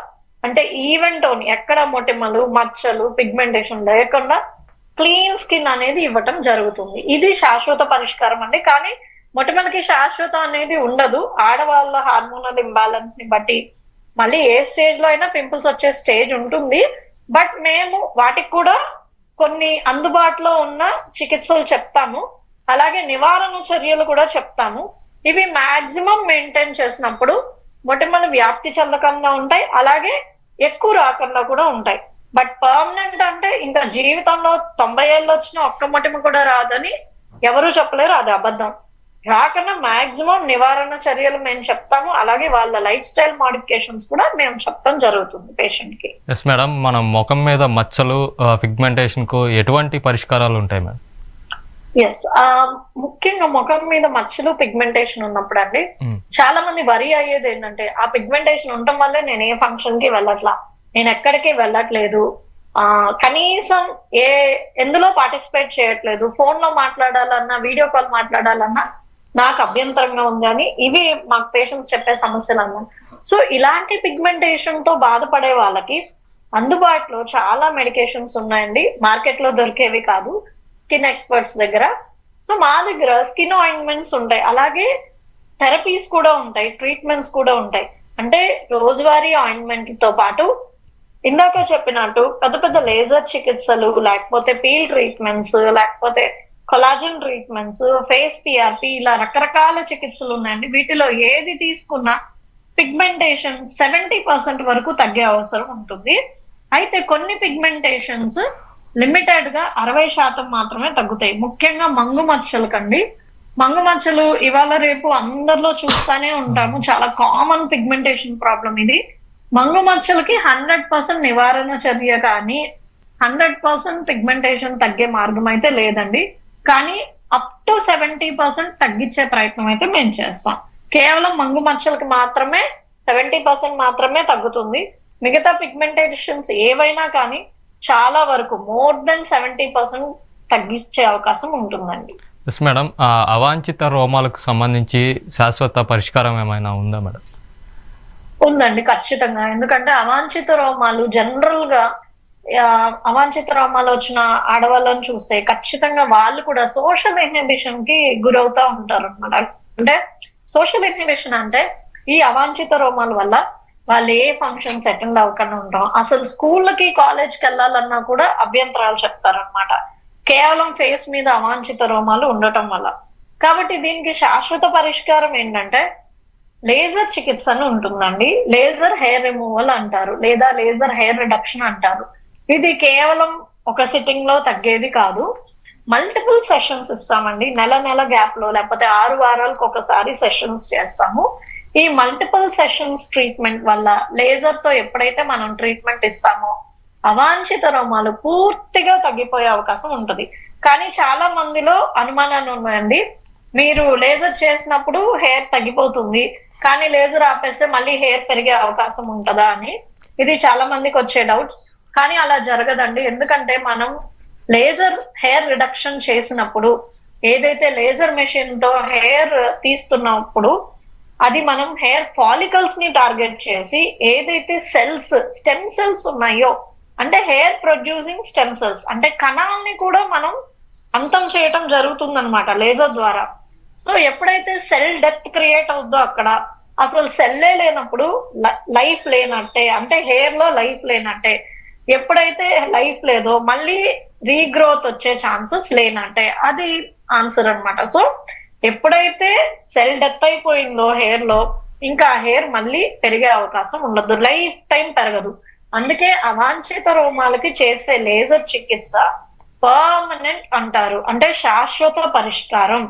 అంటే ఈవెన్ టోన్, ఎక్కడ మొటిమలు మచ్చలు పిగ్మెంటేషన్ లేకుండా క్లీన్ స్కిన్ అనేది ఇవ్వటం జరుగుతుంది. ఇది శాశ్వత పరిష్కారం అండి. కానీ మొటిమలకి శాశ్వతం అనేది ఉండదు. ఆడవాళ్ళ హార్మోనల్ ఇంబ్యాలెన్స్ ని బట్టి మళ్ళీ ఏ స్టేజ్ లో అయినా పింపుల్స్ వచ్చే స్టేజ్ ఉంటుంది. బట్ మేము వాటికి కూడా కొన్ని అందుబాటులో ఉన్న చికిత్సలు చెప్తాము, అలాగే నివారణ చర్యలు కూడా చెప్తాము. ఇవి మాక్సిమం మెయింటైన్ చేసినప్పుడు మొటిమలు వ్యాప్తి చెందకుండా ఉంటాయి, అలాగే ఎక్కువ రాకుండా కూడా ఉంటాయి. బట్ పర్మనెంట్ అంటే ఇంకా జీవితంలో 90 ఏళ్ళు వచ్చిన ఒక్క మొటిమ కూడా రాదని ఎవరు చెప్పలేరు, అది అబద్ధం. రాకుండా మాక్సిమం నివారణ చర్యలు మేము చెప్తాము, అలాగే వాళ్ళ లైఫ్ స్టైల్ మోడిఫికేషన్స్ కూడా మేము చెప్పడం జరుగుతుంది పేషెంట్ కి.
ఎస్ మేడం, మనం ముఖం మీద మచ్చలు పిగ్మెంటేషన్ కు ఎటువంటి పరిష్కారాలు ఉంటాయి మేడం?
ఎస్, ముఖ్యంగా ముఖం మీద మచ్చలు పిగ్మెంటేషన్ ఉన్నప్పుడు అండి చాలా మంది వరి అయ్యేది ఏంటంటే ఆ పిగ్మెంటేషన్ ఉండటం వల్లే నేను ఏ ఫంక్షన్ కి వెళ్ళట్లా, నేను ఎక్కడికి వెళ్ళట్లేదు, కనీసం ఎందులో పార్టిసిపేట్ చేయట్లేదు, ఫోన్ లో మాట్లాడాలన్నా వీడియో కాల్ మాట్లాడాలన్నా నాకు అభ్యంతరంగా ఉంది అని ఇవి మాకు పేషెంట్స్ చెప్పే సమస్యలు అన్నమాట. సో ఇలాంటి పిగ్మెంటేషన్ తో బాధపడే వాళ్ళకి అందుబాటులో చాలా మెడికేషన్స్ ఉన్నాయండి, మార్కెట్ లో దొరికేవి కాదు, స్కిన్ ఎక్స్పర్ట్స్ దగ్గర. సో మా దగ్గర స్కిన్ ఆయింట్మెంట్స్ ఉంటాయి, అలాగే థెరపీస్ కూడా ఉంటాయి, ట్రీట్మెంట్స్ కూడా ఉంటాయి. అంటే రోజువారీ ఆయింట్మెంట్ తో పాటు ఇందాక చెప్పినట్టు పెద్ద పెద్ద లేజర్ చికిత్సలు, లేకపోతే పీల్ ట్రీట్మెంట్స్, లేకపోతే కొలాజన్ ట్రీట్మెంట్స్, ఫేస్ పిఆర్పి, ఇలా రకరకాల చికిత్సలు ఉన్నాయండి. వీటిలో ఏది తీసుకున్నా పిగ్మెంటేషన్ 70% వరకు తగ్గే అవసరం ఉంటుంది. అయితే కొన్ని పిగ్మెంటేషన్స్ లిమిటెడ్ గా 60% మాత్రమే తగ్గుతాయి. ముఖ్యంగా మంగు మచ్చలు కండి. మంగు మచ్చలు ఇవాళ రేపు అందరిలో చూస్తానే ఉంటాము, చాలా కామన్ పిగ్మెంటేషన్ ప్రాబ్లం ఇది. మంగు మచ్చలకి 100% నివారణ చర్య కానీ 100% పిగ్మెంటేషన్ తగ్గే మార్గం అయితే లేదండి. కానీ అప్ టు 70% తగ్గించే ప్రయత్నం అయితే మేము చేస్తాం. కేవలం మంగు మచ్చలకి మాత్రమే 70% మాత్రమే తగ్గుతుంది. మిగతా పిగ్మెంటేషన్స్ ఏవైనా కానీ చాలా వరకు మోర్ దెన్ 70% తగ్గించే అవకాశం ఉంటుందండి.
ఎస్ మేడం, అవాంఛిత రోమాలకు సంబంధించి శాశ్వత పరిష్కారం ఏమైనా ఉందా మేడం?
ఉందండి, ఖచ్చితంగా. ఎందుకంటే అవాంఛిత రోమాలు జనరల్ గా అవాంఛిత రోమాలు వచ్చిన ఆడవాళ్ళని చూస్తే ఖచ్చితంగా వాళ్ళు కూడా సోషల్ ఇన్హిబిషన్ కి గురవుతా ఉంటారు అనమాట. అంటే సోషల్ ఇన్హిబిషన్ అంటే ఈ అవాంఛిత రోమాల వల్ల వాళ్ళు ఏ ఫంక్షన్స్ అటెండ్ అవ్వకుండా ఉంటాం, అసలు స్కూళ్ళకి కాలేజ్కి వెళ్ళాలన్నా కూడా అభ్యంతరాలు చెప్తారనమాట, కేవలం ఫేస్ మీద అవాంఛిత రోమాలు ఉండటం వల్ల. కాబట్టి దీనికి శాశ్వత పరిష్కారం ఏంటంటే లేజర్ చికిత్స అని ఉంటుందండి. లేజర్ హెయిర్ రిమూవల్ అంటారు, లేదా లేజర్ హెయిర్ రిడక్షన్ అంటారు. ఇది కేవలం ఒక సిట్టింగ్ లో తగ్గేది కాదు, మల్టిపుల్ సెషన్స్ ఇస్తామండి. నెల గ్యాప్ లో, లేకపోతే 6 వారాలకు ఒకసారి సెషన్స్ చేస్తాము. ఈ మల్టిపుల్ సెషన్స్ ట్రీట్మెంట్ వల్ల లేజర్ తో ఎప్పుడైతే మనం ట్రీట్మెంట్ ఇస్తామో అవాంఛిత రోమాలు పూర్తిగా తగ్గిపోయే అవకాశం ఉంటుంది. కానీ చాలా మందిలో అనుమానాలు ఉన్నాయండి, మీరు లేజర్ చేసినప్పుడు హెయిర్ తగ్గిపోతుంది కానీ లేజర్ ఆపేస్తే మళ్ళీ హెయిర్ పెరిగే అవకాశం ఉంటుందా అని ఇది చాలా మందికి వచ్చే డౌట్స్. కానీ అలా జరగదండి. ఎందుకంటే మనం లేజర్ హెయిర్ రిడక్షన్ చేసినప్పుడు ఏదైతే లేజర్ మెషిన్ తో హెయిర్ తీస్తున్నప్పుడు అది మనం హెయిర్ ఫాలికల్స్ ని టార్గెట్ చేసి ఏదైతే సెల్స్ స్టెమ్ సెల్స్ ఉన్నాయో అంటే హెయిర్ ప్రొడ్యూసింగ్ స్టెమ్ సెల్స్ అంటే కణాలని కూడా మనం అంతం చేయటం జరుగుతుందన్నమాట లేజర్ ద్వారా. సో ఎప్పుడైతే సెల్ డెత్ క్రియేట్ అవుద్దో అక్కడ అసలు సెల్లే లేనప్పుడు లైఫ్ లేనట్టే, అంటే హెయిర్ లో లైఫ్ లేనట్టే. ఎప్పుడైతే లైఫ్ లేదో మళ్ళీ రీగ్రోత్ వచ్చే ఛాన్సెస్ లేనట్టే, అది ఆన్సర్ అన్నమాట. సో ఎప్పుడైతే సెల్ డెత్ అయిపోయిందో హెయిర్ లో ఇంకా హెయిర్ మళ్ళీ పెరిగే అవకాశం ఉండదు, లైఫ్ టైం పెరగదు. అందుకే అవాంఛిత రోమాలకి చేసే లేజర్ చికిత్స పర్మనెంట్ అంటారు, అంటే శాశ్వత పరిష్కారం.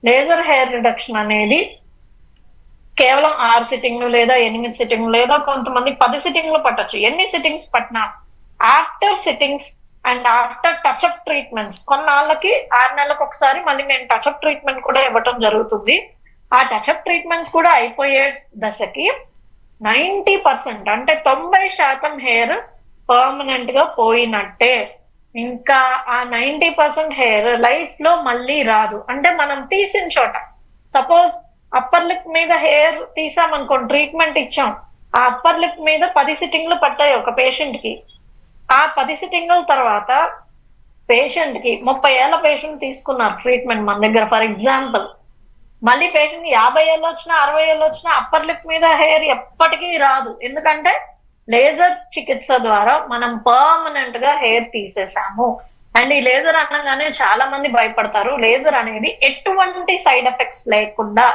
లేజర్ హెయిర్ రిడక్షన్ అనేది కేవలం 6 సిట్టింగ్లు లేదా 8 సిట్టింగ్లు లేదా కొంతమంది 10 సిట్టింగ్లు పట్టొచ్చు. ఎన్ని సిట్టింగ్స్ పట్టినా after sittings and after touch up treatments కొన్నాళ్ళకి 6 నెలలకు ఒకసారి మళ్ళీ మేము టచ్అప్ ట్రీట్మెంట్ కూడా ఇవ్వటం జరుగుతుంది. ఆ టచ్అప్ ట్రీట్మెంట్స్ కూడా అయిపోయే దశకి 90% అంటే 90% హెయిర్ పర్మనెంట్ గా పోయినట్టే. ఇంకా ఆ 90% హెయిర్ లైఫ్ లో మళ్ళీ రాదు. అంటే మనం తీసిన చోట సపోజ్ అప్పర్ లిప్ మీద హెయిర్ తీసామనుకోండి, ట్రీట్మెంట్ ఇచ్చాం, ఆ అప్పర్ లిప్ మీద 10 సిట్టింగ్లు పట్టాయి ఒక పేషెంట్ కి. ఆ 10 సిట్టింగ్ల తర్వాత పేషెంట్ కి 30 ఏళ్ల పేషెంట్ తీసుకున్నారు ట్రీట్మెంట్ మన దగ్గర ఫర్ ఎగ్జాంపుల్. మళ్ళీ పేషెంట్ 50 ఏళ్ళు వచ్చినా 60 ఏళ్ళు వచ్చినా అప్పర్ లిప్ మీద హెయిర్ ఎప్పటికీ రాదు. ఎందుకంటే లేజర్ చికిత్స ద్వారా మనం పర్మనెంట్ గా హెయిర్ తీసేసాము. అండ్ ఈ లేజర్ అనగానే చాలా మంది భయపడతారు. లేజర్ అనేది ఎటువంటి సైడ్ ఎఫెక్ట్స్ లేకుండా,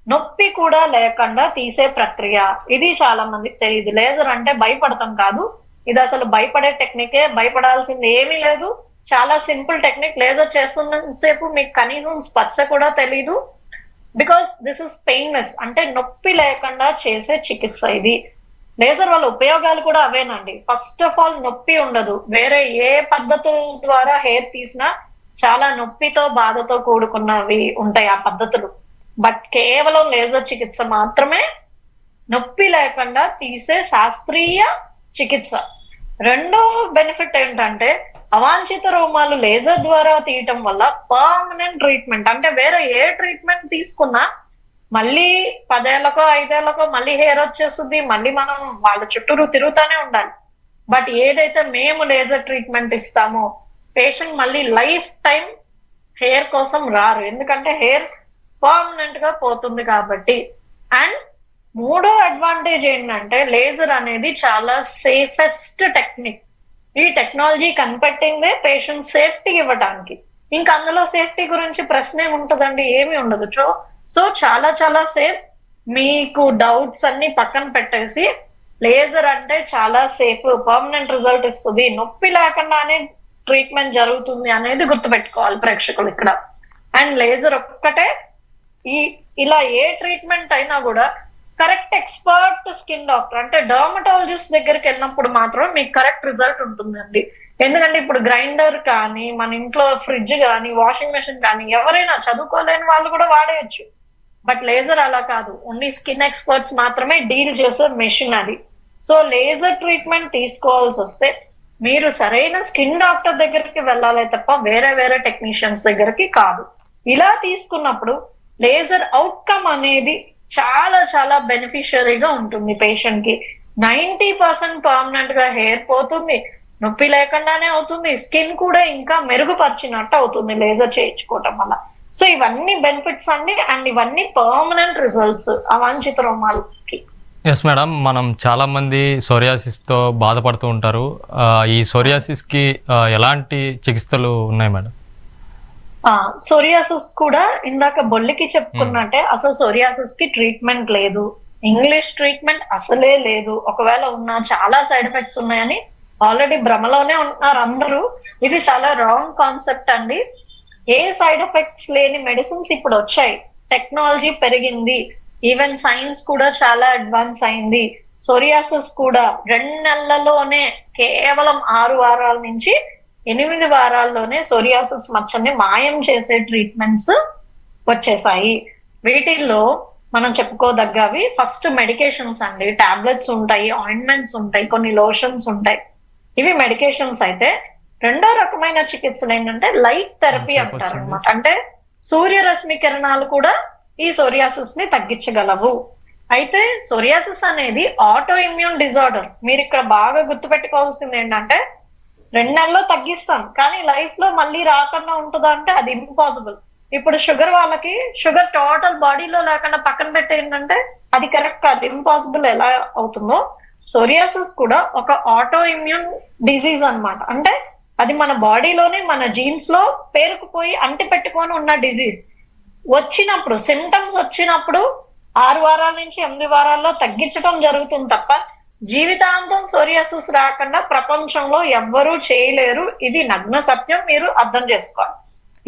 నొప్పి కూడా లేకుండా తీసే ప్రక్రియ. ఇది చాలా మందికి తెలియదు. లేజర్ అంటే భయపడతాం కాదు, ఇది అసలు భయపడే టెక్నికే. భయపడాల్సింది ఏమీ లేదు, చాలా సింపుల్ టెక్నిక్. లేజర్ చేస్తున్నంతసేపు మీకు కనీసం స్పర్శ కూడా తెలీదు. బికాస్ దిస్ ఇస్ పెయిన్లెస్, అంటే నొప్పి లేకుండా చేసే చికిత్స ఇది. లేజర్ వల్ల ఉపయోగాలు కూడా అవేనండి. ఫస్ట్ ఆఫ్ ఆల్ నొప్పి ఉండదు. వేరే ఏ పద్ధతుల ద్వారా హెయిర్ తీసినా చాలా నొప్పితో బాధతో కూడుకున్నవి ఉంటాయి ఆ పద్ధతులు. బట్ కేవలం లేజర్ చికిత్స మాత్రమే నొప్పి లేకుండా తీసే శాస్త్రీయ చికిత్స. రెండో బెనిఫిట్ ఏంటంటే అవాంఛిత రోమాలు లేజర్ ద్వారా తీయటం వల్ల పర్మనెంట్ ట్రీట్మెంట్, అంటే వేరే ఏ ట్రీట్మెంట్ తీసుకున్నా మళ్ళీ 10 ఏళ్లకో 5 ఏళ్లకో మళ్ళీ హెయిర్ వచ్చేస్తుంది, మళ్ళీ మనం వాళ్ళ చుట్టూరు తిరుగుతానే ఉండాలి. బట్ ఏదైతే మేము లేజర్ ట్రీట్మెంట్ ఇస్తామో పేషెంట్ మళ్ళీ లైఫ్ టైం హెయిర్ కోసం రారు, ఎందుకంటే హెయిర్ పర్మనెంట్ గా పోతుంది కాబట్టి. అండ్ మూడో అడ్వాంటేజ్ ఏంటంటే లేజర్ అనేది చాలా సేఫెస్ట్ టెక్నిక్. ఈ టెక్నాలజీ కనిపెట్టిందే పేషెంట్ సేఫ్టీ ఇవ్వడానికి. ఇంకా అందులో సేఫ్టీ గురించి ప్రశ్న ఏముంటదండి, ఏమి ఉండదు. సో చాలా చాలా సేఫ్. మీకు డౌట్స్ అన్ని పక్కన పెట్టేసి లేజర్ అంటే చాలా సేఫ్, పర్మనెంట్ రిజల్ట్ ఇస్తుంది, నొప్పి లేకుండానే ట్రీట్మెంట్ జరుగుతుంది అనేది గుర్తుపెట్టుకోవాలి ప్రేక్షకులు ఇక్కడ. అండ్ లేజర్ ఒక్కటే ఇలా ఏ ట్రీట్మెంట్ అయినా కూడా కరెక్ట్ ఎక్స్పర్ట్ స్కిన్ డాక్టర్ అంటే డర్మటాలజిస్ట్ దగ్గరికి వెళ్ళినప్పుడు మాత్రం మీకు కరెక్ట్ రిజల్ట్ ఉంటుందండి. ఎందుకంటే ఇప్పుడు గ్రైండర్ కానీ మన ఇంట్లో ఫ్రిడ్జ్ కానీ వాషింగ్ మెషిన్ కానీ ఎవరైనా చదువుకోలేని వాళ్ళు కూడా వాడేయచ్చు. బట్ లేజర్ అలా కాదు, ఓన్లీ స్కిన్ ఎక్స్పర్ట్స్ మాత్రమే డీల్ చేసే మెషిన్ అది. సో లేజర్ ట్రీట్మెంట్ తీసుకోవాల్సి వస్తే మీరు సరైన స్కిన్ డాక్టర్ దగ్గరికి వెళ్ళాలి తప్ప వేరే వేరే టెక్నీషియన్స్ దగ్గరికి కాదు. ఇలా తీసుకున్నప్పుడు లేజర్ అవుట్కమ్ అనేది చాలా చాలా బెనిఫిషియరీగా ఉంటుంది పేషెంట్ కి. 90% పర్మనెంట్ గా హెయిర్ పోతుంది, నొప్పి లేకుండానే అవుతుంది, స్కిన్ కూడా ఇంకా మెరుగుపరిచినట్టు అవుతుంది లేజర్ చేయించుకోవటం వల్ల. సో ఇవన్నీ బెనిఫిట్స్ అండి. అండ్ ఇవన్నీ పర్మనెంట్ రిజల్ట్స్ అవాంఛిత రోమాలకి.
ఎస్ మేడం, మనం చాలా మంది సోరియాసిస్తో బాధపడుతూ ఉంటారు. ఈ సోరియాసిస్కి ఎలాంటి చికిత్సలు ఉన్నాయి మేడం?
సోరియాసిస్ కూడా ఇందాక బొల్లికి చెప్పుకున్నట్టే అసలు సోరియాసిస్ కి ట్రీట్మెంట్ లేదు, ఇంగ్లీష్ ట్రీట్మెంట్ అసలే లేదు. ఒకవేళ ఉన్నా చాలా సైడ్ ఎఫెక్ట్స్ ఉన్నాయని ఆల్రెడీ భ్రమలోనే ఉంటున్నారు అందరూ. ఇది చాలా రాంగ్ కాన్సెప్ట్ అండి. ఏ సైడ్ ఎఫెక్ట్స్ లేని మెడిసిన్స్ ఇప్పుడు వచ్చాయి, టెక్నాలజీ పెరిగింది, ఈవెన్ సైన్స్ కూడా చాలా అడ్వాన్స్ అయింది. సోరియాసిస్ కూడా 2 నెలల్లోనే కేవలం 6 వారాల నుంచి 8 వారాల్లోనే సోరియాసిస్ మచ్చని మాయం చేసే ట్రీట్మెంట్స్ వచ్చేసాయి. వీటిల్లో మనం చెప్పుకోదగ్గవి. ఫస్ట్ మెడికేషన్స్ అండి, టాబ్లెట్స్ ఉంటాయి, ఆయింట్మెంట్స్ ఉంటాయి, కొన్ని లోషన్స్ ఉంటాయి. ఇవి మెడికేషన్స్ అయితే రెండో రకమైన చికిత్సలు ఏంటంటే లైట్ థెరపీ అంటారు అనమాట. అంటే సూర్యరశ్మి కిరణాలు కూడా ఈ సోరియాసిస్ ని తగ్గించగలవు. అయితే సోరియాసిస్ అనేది ఆటో ఇమ్యూన్ డిజార్డర్. మీరు ఇక్కడ బాగా గుర్తుపెట్టుకోవాల్సింది ఏంటంటే 2 నెలల్లో తగ్గిస్తాం కానీ లైఫ్ లో మళ్ళీ రాకుండా ఉంటుందా అంటే అది ఇంపాసిబుల్. ఇప్పుడు షుగర్ వాళ్ళకి షుగర్ టోటల్ బాడీలో లేకుండా పక్కన పెట్టేంటంటే అది కరెక్ట్ కాదు, ఇంపాసిబుల్ ఎలా అవుతుందో సోరియాసిస్ కూడా ఒక ఆటో ఇమ్యూన్ డిజీజ్ అన్నమాట. అంటే అది మన బాడీలోనే మన జీన్స్ లో పేరుకుపోయి అంటి పెట్టుకొని ఉన్న డిజీజ్. వచ్చినప్పుడు సిమ్టమ్స్ వచ్చినప్పుడు 6 వారాల నుంచి 8 వారాల్లో తగ్గించడం జరుగుతుంది తప్ప జీవితాంతం సోరియాసిస్ రాకుండా ప్రపంచంలో ఎవ్వరూ చేయలేరు. ఇది నగ్న సత్యం, మీరు అర్థం చేసుకోవాలి.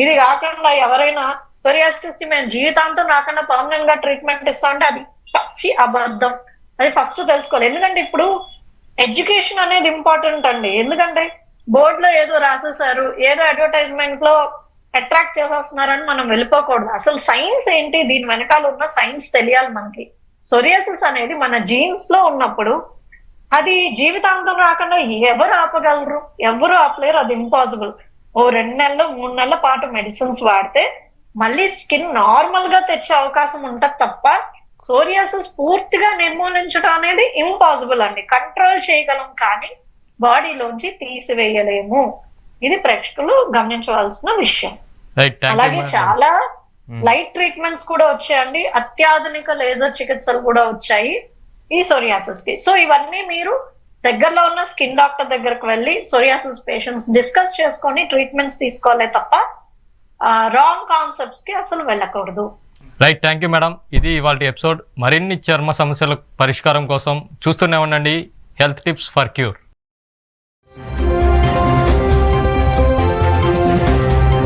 ఇది కాకుండా ఎవరైనా సోరియాసిస్ కి మేము జీవితాంతం రాకుండా పర్మనెంట్ గా ట్రీట్మెంట్ ఇస్తామంటే అది పచ్చి అబద్ధం. అది ఫస్ట్ తెలుసుకోవాలి. ఎందుకంటే ఇప్పుడు ఎడ్యుకేషన్ అనేది ఇంపార్టెంట్ అండి. ఎందుకంటే బోర్డు లో ఏదో రాసేసారు, ఏదో అడ్వర్టైజ్మెంట్ లో అట్రాక్ట్ చేసేస్తున్నారని మనం వెళ్ళిపోకూడదు. అసలు సైన్స్ ఏంటి, దీని వెనకాల ఉన్న సైన్స్ తెలియాలి మనకి. సోరియాసిస్ అనేది మన జీన్స్ లో ఉన్నప్పుడు అది జీవితాంతం రాకుండా ఎవరు ఆపగలరు? ఎవరు ఆపలేరు, అది ఇంపాసిబుల్. ఓ 2 నెలలు 3 నెలల పాటు మెడిసిన్స్ వాడితే మళ్ళీ స్కిన్ నార్మల్ గా తెచ్చే అవకాశం ఉంటది తప్ప సోరియాసిస్ పూర్తిగా నిర్మూలించడం అనేది ఇంపాసిబుల్ అండి. కంట్రోల్ చేయగలం కానీ బాడీలోంచి తీసివేయలేము. ఇది ప్రేక్షకులు గమనించవలసిన విషయం. అలాగే చాలా లైట్ ట్రీట్మెంట్స్ కూడా వచ్చాయండి, అత్యాధునిక లేజర్ చికిత్సలు కూడా వచ్చాయి ఈ సోరియాసిస్ కి. సో ఇవన్నీ మీరు దగ్గరలో ఉన్న స్కిన్ డాక్టర్ దగ్గరకు వెళ్ళి సోరియాసిస్ పేషెంట్స్ డిస్కస్ చేసుకొని ట్రీట్మెంట్స్ తీసుకోవాలి తప్ప రాంగ్ కాన్సెప్ట్స్ కి అసలు వెళ్ళకూడదు.
Right, thank you madam. ఇది ఇవాళ ఎపిసోడ్. మరిన్ని చర్మ సమస్యల పరిష్కారం కోసం చూస్తూనే ఉండండి హెల్త్ టిప్స్ ఫర్ క్యూర్.